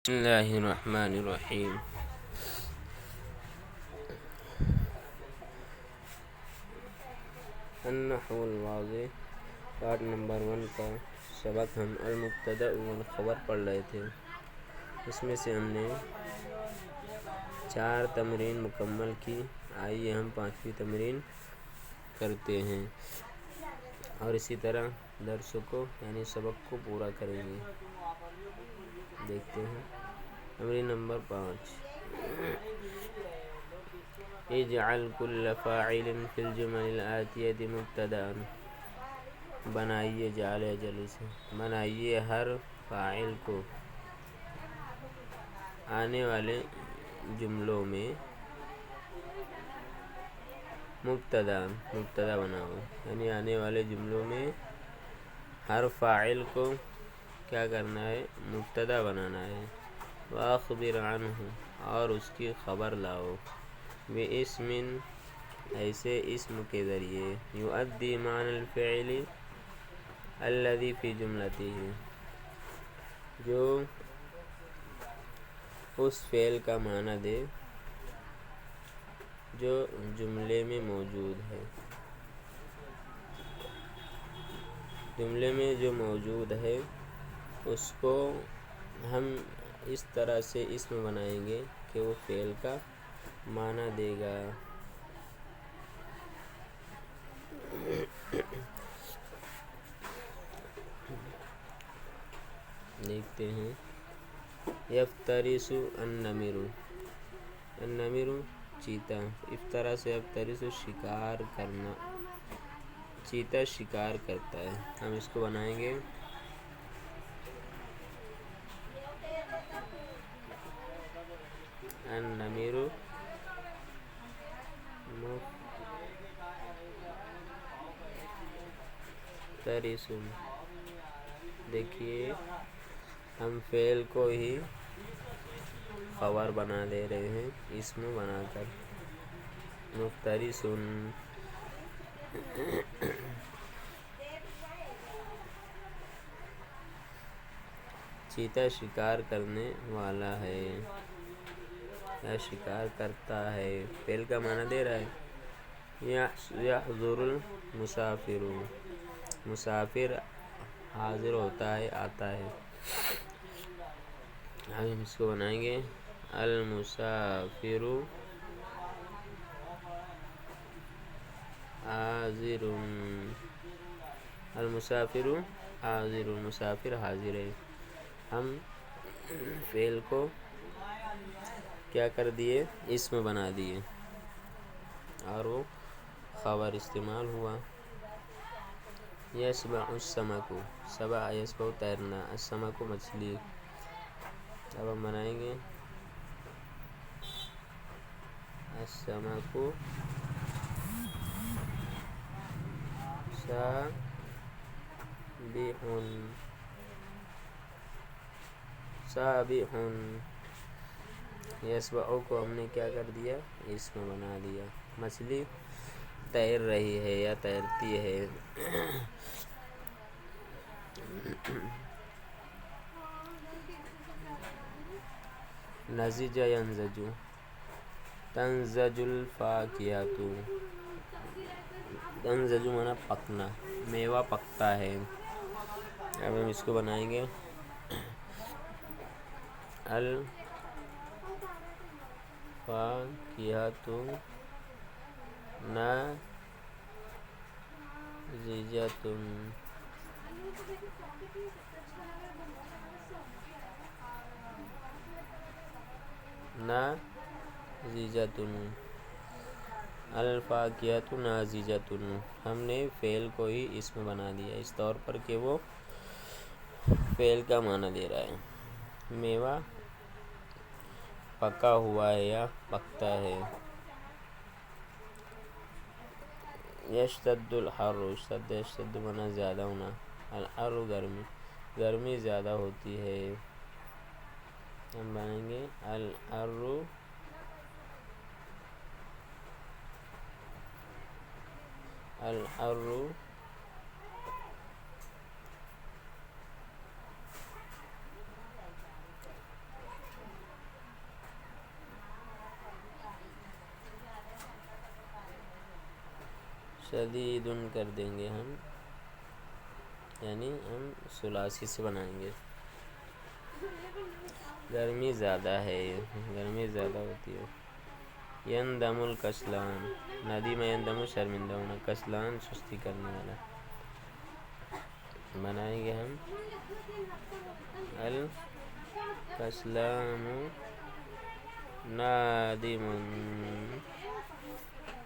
بسم اللہ الرحمن الرحیم۔ النحو الواضح پارٹ نمبر 1 کا سبق ہم المبتدأ والخبر پڑھ رہے تھے۔ اس میں سے ہم نے 4 تمرین مکمل کی۔ آئیے ہم 5ویں تمرین کرتے ہیں اور اسی طرح درسوں کو یعنی سبق کو پورا کریں گے۔ دیکھتے ہیں تمرین نمبر 5۔ اجعل كل فاعل في الجمل الآتية مبتدأ۔ بنائیے جعل اجل سے بنائیے ہر فاعل کو آنے والے جملوں میں مبتدا بناؤ، یعنی آنے والے جملوں میں ہر فاعل کو کیا کرنا ہے؟ مبتدا بنانا ہے۔ وَأَخْبِرْ عَنْهُ اور اس کی خبر لاؤ۔ بِاسْمٍ ایسے اسم کے ذریعے يؤدي معنى الفعل الذي في جملته جو اس فعل کا معنی دے جو جملے میں موجود ہے۔ جملے میں جو موجود ہے اس کو ہم اس طرح سے اسم بنائیں گے کہ وہ فعل کا معنی دے گا۔ دیکھتے ہیں یفترس النمر، النمر چیتا، افترس یفترس شکار کرنا، چیتا شکار کرتا ہے۔ ہم اس کو بنائیں گے النمر مفترس۔ دیکھیے ہم فعل کو ہی خبر بنا دے رہے ہیں اسم بنا کر۔ مفترس چیتا شکار کرنے والا ہے یا شکار کرتا ہے، فعل کا معنی دے رہا ہے۔ یحضر المسافر، مسافر حاضر ہوتا ہے، آتا ہے۔ ہم اس کو بنائیں گے المسافر حاضر، المسافر حاضر، مسافر حاضر ہے۔ ہم فعل کو کیا کر دیے؟ اسم بنا دیے اور وہ خبر استعمال ہوا۔ یسبح السمک، سبح یسبح تیرنا، السمک مچھلی۔ اب ہم بنائیں گے السمک سابح، سابح، یسبح کو ہم نے کیا کر دیا؟ اسم بنا دیا۔ مچھلی تیر رہی ہے یا تیرتی ہے۔ نضج ینضج، تنضج الفاکہۃ، تنضج معنی پکنا، میوہ پکتا ہے۔ اب ہم اس کو بنائیں گے الفاکہۃ ناضجۃ، ناضجۃ، الفاکہۃ ناضجۃ۔ ہم نے فعل کو ہی اسم بنا دیا اس طور پر کہ وہ فعل کا معنی دے رہا ہے۔ میوہ پکا ہوا ہے یا پکتا ہے۔ یشتد الحر، اشتد یشتد معنی زیادہ ہونا، الحر گرمی، گرمی زیادہ ہوتی ہے۔ ہم بنائیں گے الحر الحر شدیدن کر دیں گے ہم، یعنی ہم ثلاثی سے بنائیں گے. گرمی زیادہ ہے، گرمی زیادہ ہوتی ہے. یندم الکسلان، ندیم یندم شرمندہ ہونا، کسلان سستی کرنے والا. بنائیں گے ہم الکسلان نادم،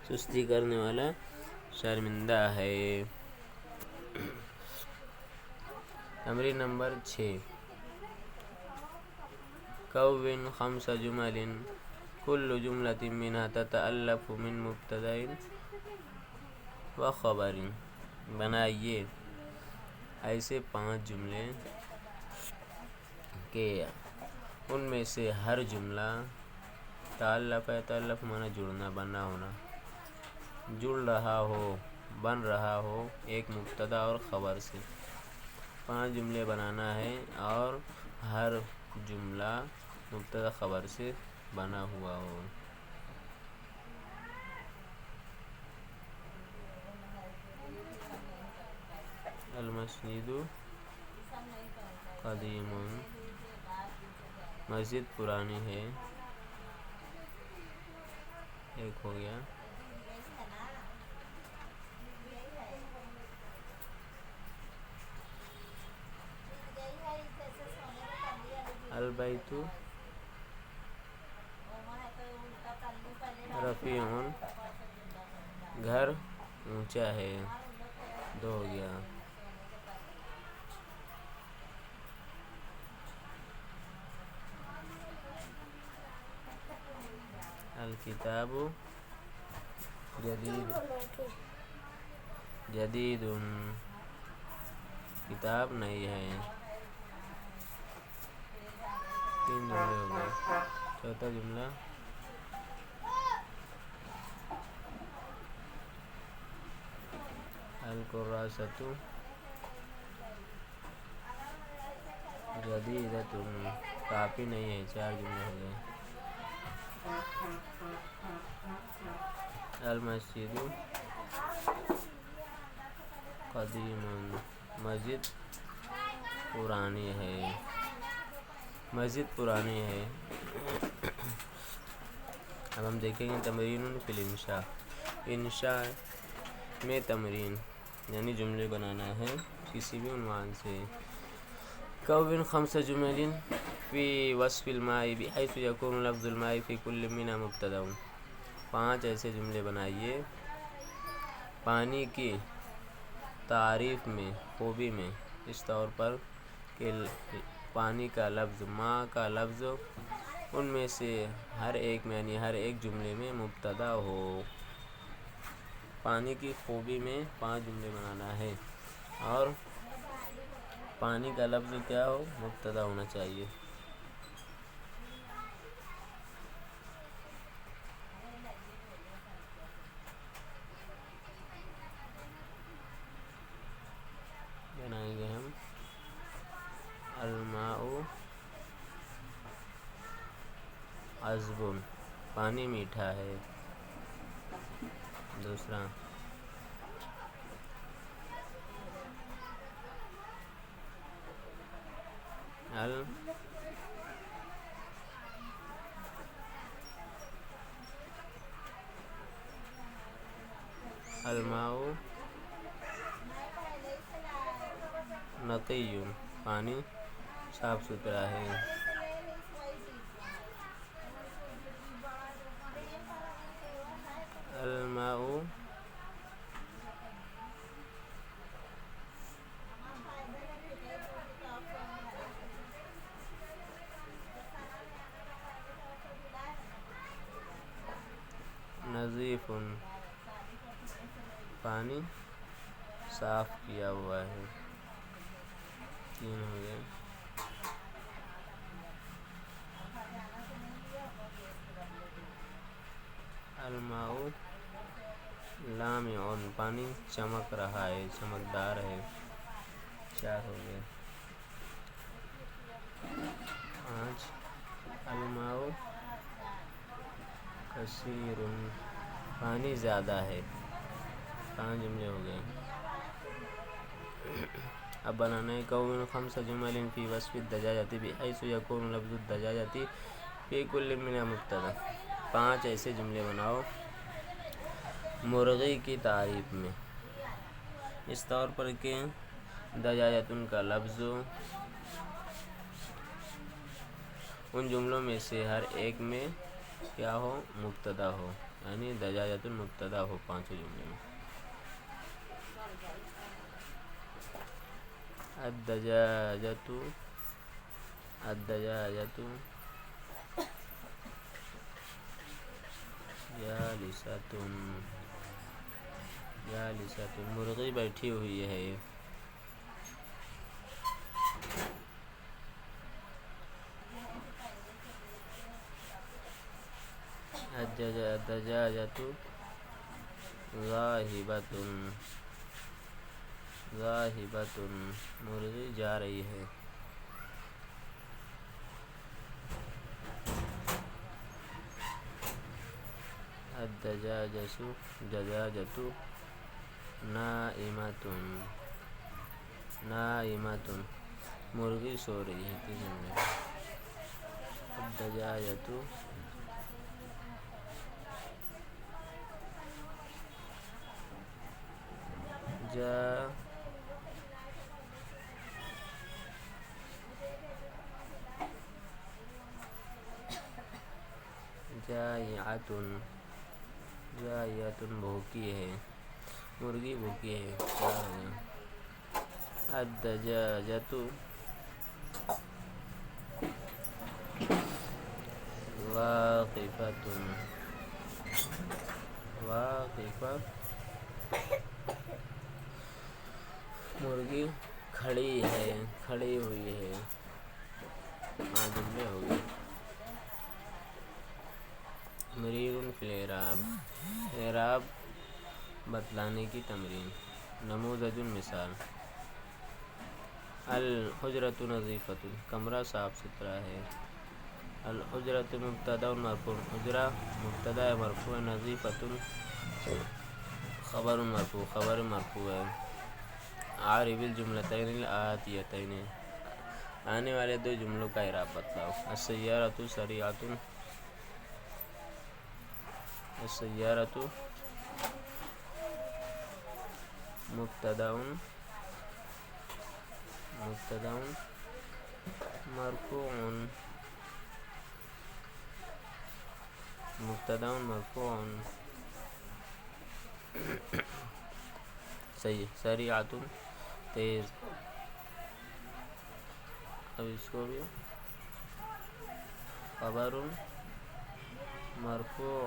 سستی کرنے والا شرمندہ ہے. تمرین نمبر 6. کون خمس جمل کل جملة منها تتألف من مبتدأ و خبر. بنائیے ایسے 5 جملے کہ ان میں سے ہر جملہ تألف ہے، تألف مانا جڑنا، بننا ہونا، جڑ رہا ہو، بن رہا ہو ایک مبتدا اور خبر سے. 5 جملے بنانا ہے اور ہر جملہ مبتدا خبر سے بنا ہوا ہو. المسجد قدیم، مسجد پرانی ہے، ایک ہو گیا. البیت رفیع، گھر اونچا ہے، 2 ہو گیا. الکتاب جدید، جدید، کتاب نئی ہے. 3 جملے ہو گئے. چوتھا جملہ الکراسۃ جدیدۃ، کاپی نہیں ہے. 4 جملے ہو گئے. المسجد قدیم، مسجد پرانی ہے، مسجد پرانی ہے. اب ہم دیکھیں گے تمرین فی الانشاء. انشاء میں تمرین یعنی جملے بنانا ہے کسی بھی عنوان سے. کون خمس جمل فی وصف الماء بحیث یکون لفظ الماء فی کل منها مبتدا. 5 ایسے جملے بنائیے پانی کی تعریف میں، خوبی میں، اس طور پر کہ پانی کا لفظ، ماء کا لفظ ان میں سے ہر ایک میں یعنی ہر ایک جملے میں مبتدا ہو. پانی کی خوبی میں 5 جملے بنانا ہے اور پانی کا لفظ کیا ہو؟ مبتدا ہونا چاہیے. بنائیں گے ہم الماء عذب، پانی میٹھا ہے. دوسرا الماء نقی، پانی صاف ستھرا ہے. الماء نظیف، پانی صاف کیا ہوا ہے. 3 ہو گئے. الماء لامع، پانی چمک رہا ہے، چمکدار ہے. 4 ہو گئے. 5 الماء کثیر، پانی زیادہ ہے، 5 جملے ہو گئے۔ اب بنانا ہے کون 5 جمل فی وصف الدجاجۃ بحیث یکون لفظ الدجاجۃ فی کل منها مبتدا۔ 5 ایسے جملے بناؤ مرغی کی تعریف میں، اس طور پر کہ دجاجتن کا لفظ ان جملوں میں سے ہر ایک میں کیا ہو، مبتدا ہو، یعنی دجاجتن مبتدا ہو 5 جملے میں۔ الدجاجۃ جالسۃ مرغی بیٹھی ہوئی ہے۔ الدجاجۃ ذاہبۃ مرغی جا رہی ہے۔ الدجاجۃ نائمۃ مرغی سو رہی ہے۔ 3 جملے۔ الدجاجۃ جائعۃ بھوکی ہے، مرغی بھوکی ہے۔ 4 ہو گئے۔ الدجاجۃ واقفۃ مرغی کھڑی ہوئی ہے۔ 5 جملے ہو گئے۔ مریر فی الاعراب، اعراب بتلانے کی تمرین۔ نموذج مثال: الحجرۃ نظیفۃ کمرہ صاف ستھرا ہے۔ الحجرۃ مبتدا مرفوع، حجرہ مبتدا ہے مرفوع، نظیفۃ خبر مرفوع ہے۔ عربی الجملتین الآتیتین آنے والے 2 جملوں کا اعراب بتلاؤ۔ السیارۃ سریعۃ، السیارۃ مبتدا مرفوع صحیح۔ سریعۃ تیز، اب اس کو بھی خبر مرفوع۔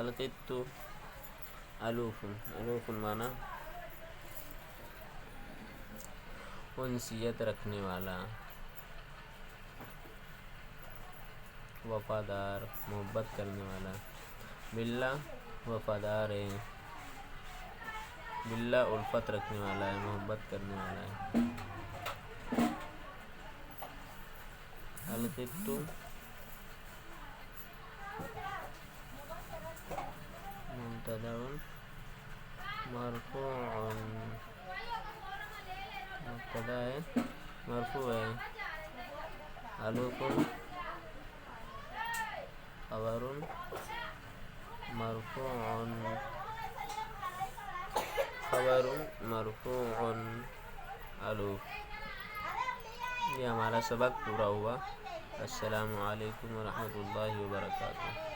القط الوف، الوف معنی انسیت رکھنے والا، وفادار، محبت کرنے والا۔ بلّہ وفادار ہے، بلّہ الفت رکھنے والا ہے، محبت کرنے والا ہے۔ القط مبتدا مرفوع، مبتدا ہے مرفوع ہے۔ الوف خبر مرفوع الوف۔ یہ ہمارا سبق پورا ہوا۔ السلام علیکم ورحمۃ اللہ وبرکاتہ۔